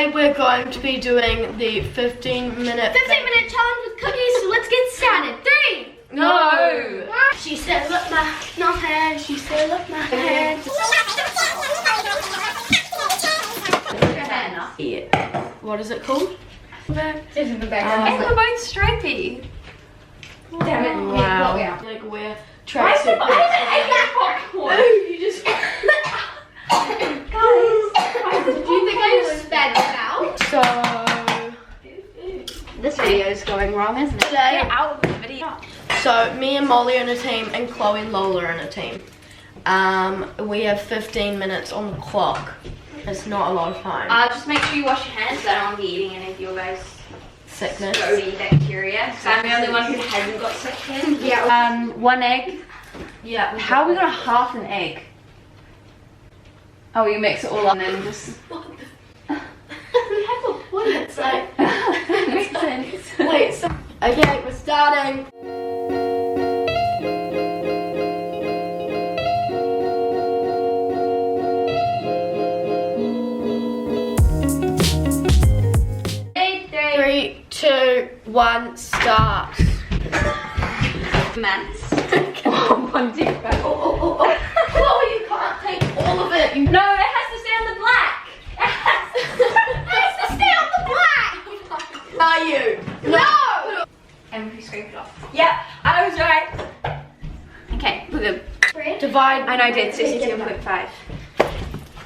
Today we're going to be doing the 15-minute challenge with cookies, so let's get started. 3! No! She said, look my hand. She said, look my hand. Yeah. What is it called? It's in the background. And they're both stripy. Damn it. Wow. Yeah. Like we're Why is tracksuit it popcorn? You just Do you think I sped out? So This video is going wrong, isn't it? today, Get out of the video. so me and Molly are in a team and Chloe and Lola are in a team. We have 15 minutes on the clock. It's not a lot of time. Just make sure you wash your hands so I don't want to be eating any of your guys' Sickness. dirty bacteria. So I'm the only one who hasn't got sick yet. Yeah. 1 egg. Yeah. How are we gonna half an egg? Oh, you mix it all up and then just. We have a point. It's like, Makes sense. wait, so, okay, we're starting. Three, two, one, start. Maths. 1, 2, 5. Oh. Chloe, you can't take all of it. You No, it has to stay on the black. It has to stay on the black. are you? No. And we scrape it off. Yep, I was right. Okay, we're good. Divide. I know, I did 62.5.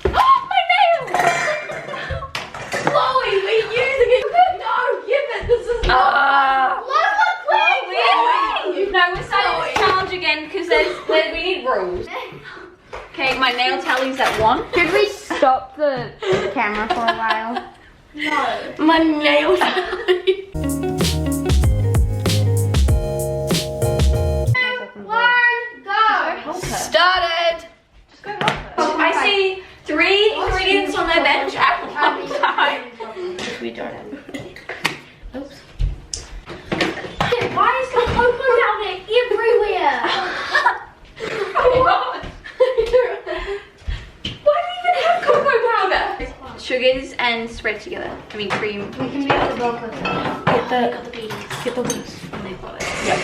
Oh, my nail! Chloe, we're using it. No, give it. This is not. No, we're starting this challenge again because we need rules. Okay, my nail tally's at 1. Should we stop the camera for a while? No. My nails. Started. Just go help her. I see 3 ingredients on their bench at one time. We don't have. Oops. Why is the cocoa powder everywhere? Why do we even have cocoa powder? Sugars and spread together. I mean cream. We can make the bulk of it. Get the beads. Get the beads. They've got it. Yep.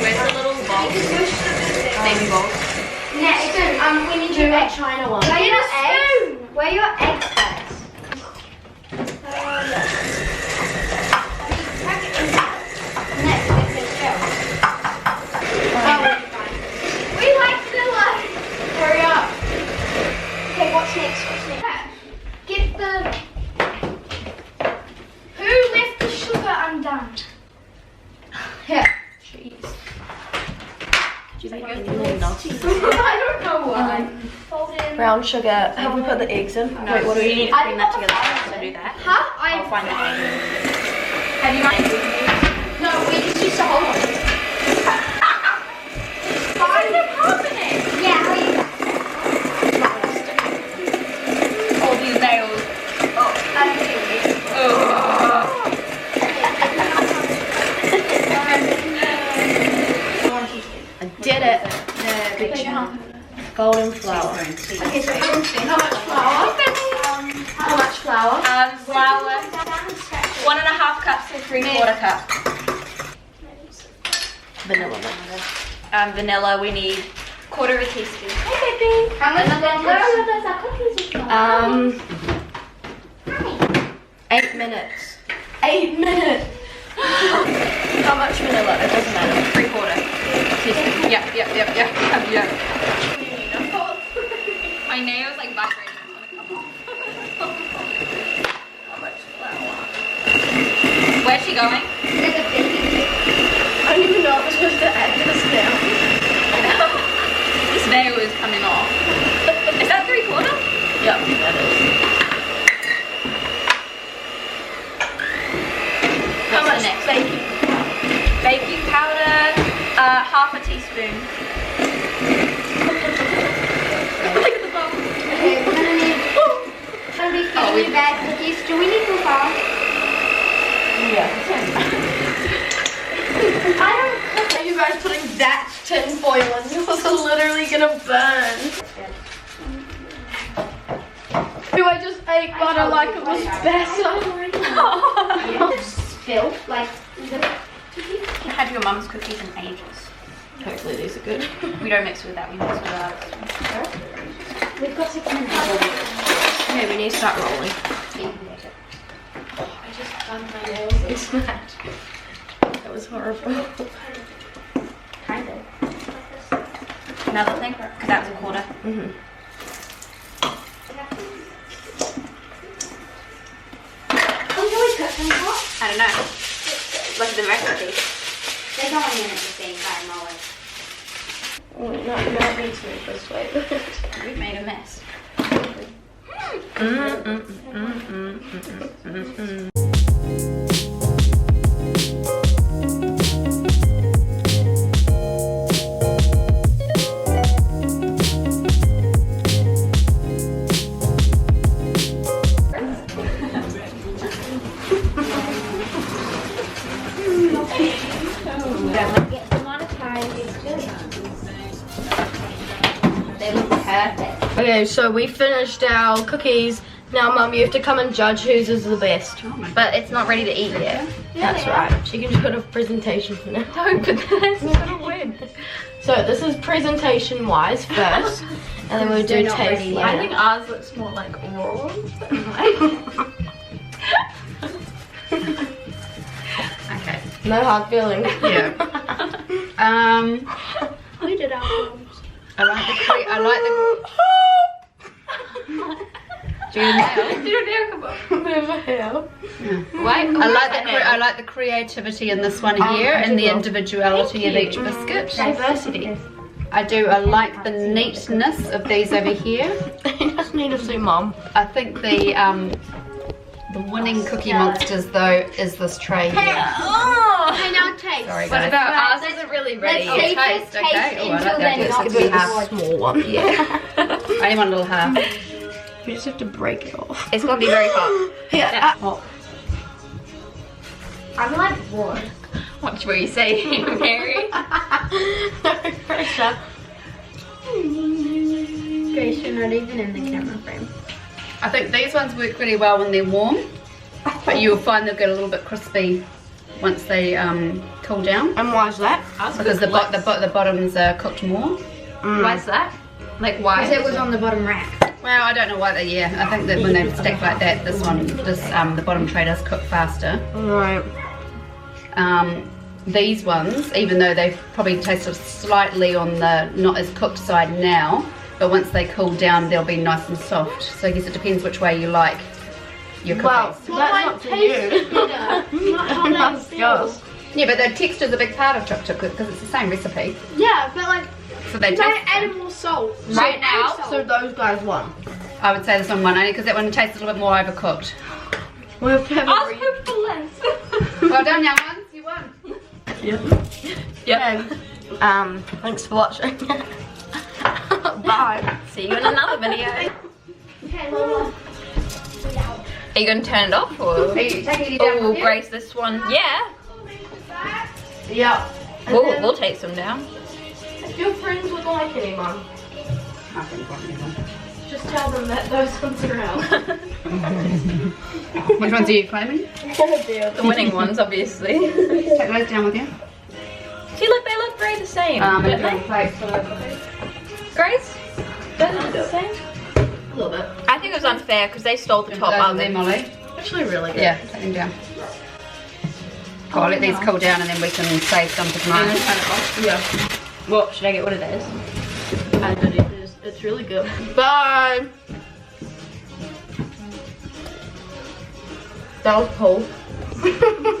Where's the little bowl? Baby bowl. Next, we need Do your a egg. China one. Where are your eggs? Where are your eggs, guys? We like vanilla. Hurry up. Okay, what's next? Get the. Who left the sugar undone? Here. Cheese. I I don't know why. Fold in. Brown sugar. Have we put the eggs in? No, Wait, what do we need? need to cream that together. So do that. Huh? I'll find the egg. Have you got eggs with me? No, we just used to hold on. Find the carbonate. Yeah, how are you? All these nails. Oh. I did it. Golden flour. Okay, so how much flour? How much flour? Flour. 1.5 cups to 3/4 cup. Vanilla. Vanilla. We need 1/4 teaspoon. How much vanilla? 8 minutes. 8 minutes. How much vanilla? It doesn't matter. 3/4 teaspoon. Yep. My nail's like vibrating. It's gonna come off. How much flour? Where's she going? I don't even know if I'm supposed to add this now. This nail is coming off. Is that 3/4? Yep, that is. How What's much the next? baking? Baking powder, 1/2 teaspoon. Look at the bubble. Okay, we're gonna need. Gonna be feeding you bad cookies. Do we need more flour? Yeah. I don't cook. Are you guys putting that tin foil on? Yours are literally gonna burn. I just ate butter like it was better. Spill, like, Had your mum's cookies in ages. Hopefully these are good. We don't mix with that, we mix with ours. we've got 6 minutes. Okay, we need to start rolling. I just done my nails. It's mad. That was horrible. Kind of. Another thing, because that was a quarter. Mm-hmm. Can we cook them hot? I don't know. Look at the recipe. They're going in at the same time, always. Oh, no, you might need to move this way. We've made a mess. Get demonetized. It's good. They look perfect. Okay, so we finished our cookies. Now, Mum, you have to come and judge whose is the best. But it's not ready to eat yet. That's right. She can do a presentation for now. No, but that's gonna win. So this is presentation-wise first, and then we'll do taste later. I think ours looks more like raw. Okay. No hard feelings. Yeah. We did our films. I like the Do you nail? Do your nail come off? Never have. Wait, I like the creativity in this one here and the individuality of each biscuit. Diversity. I like the neatness of these over here. You just need to see Mum. I think the winning Cookie Monsters though is this tray here. Oh! Okay, now taste. Sorry What guys. about ours isn't really ready. Let's taste Okay. Oh, I like until that. then. Let's Not give Give it it a half. a small one. Yeah. Only one little half. We just have to break it off. It's gonna be very hot. Yeah. I'm like bored. Watch what you say, Mary. No pressure. Grace, you're not even in the camera frame. I think these ones work really well when they're warm, but you'll find they'll get a little bit crispy once they cool down. And why is that? Because the bottoms are cooked more. Why is that? Like why? Because it was on the bottom rack. Well, I don't know why. I think that when they stack like that, the bottom tray does cook faster. Right. These ones, even though they've probably tasted slightly on the not as cooked side now, but once they cool down, they'll be nice and soft. So I guess it depends which way you like your cookies. Well, that's up to you. That's yours. Yeah, but the texture's a big part of chocolate chip because it's the same recipe. Yeah, but like, So they I taste. added more salt. Right now, Salt. so those guys won. I would say this one only because that one tastes a little bit more overcooked. We have to have a for less. Well done, young ones. You won. Yep. Thanks for watching. Bye. See you in another video. Okay, Lola. Are you going to turn it off or? Are you taking it down? Oh, we'll grace this one. Yeah. Yeah. We'll take some down. If your friends would like any, Mum, I think one. just tell them that those ones are out. Which ones are you claiming? The winning ones, obviously. Take those down with you. See, look, they look very the same. And don't if you they? want plates for the cookies. Grace? Don't they look the same? A little bit. I think it was unfair because they stole the top out of them, there, Molly. Actually, really good. Yeah, take them down. Cool, I'll let these cool down and then we can save some for tomorrow. Yeah. What, should I get what it is? And it is. It's really good. Bye. That was cool.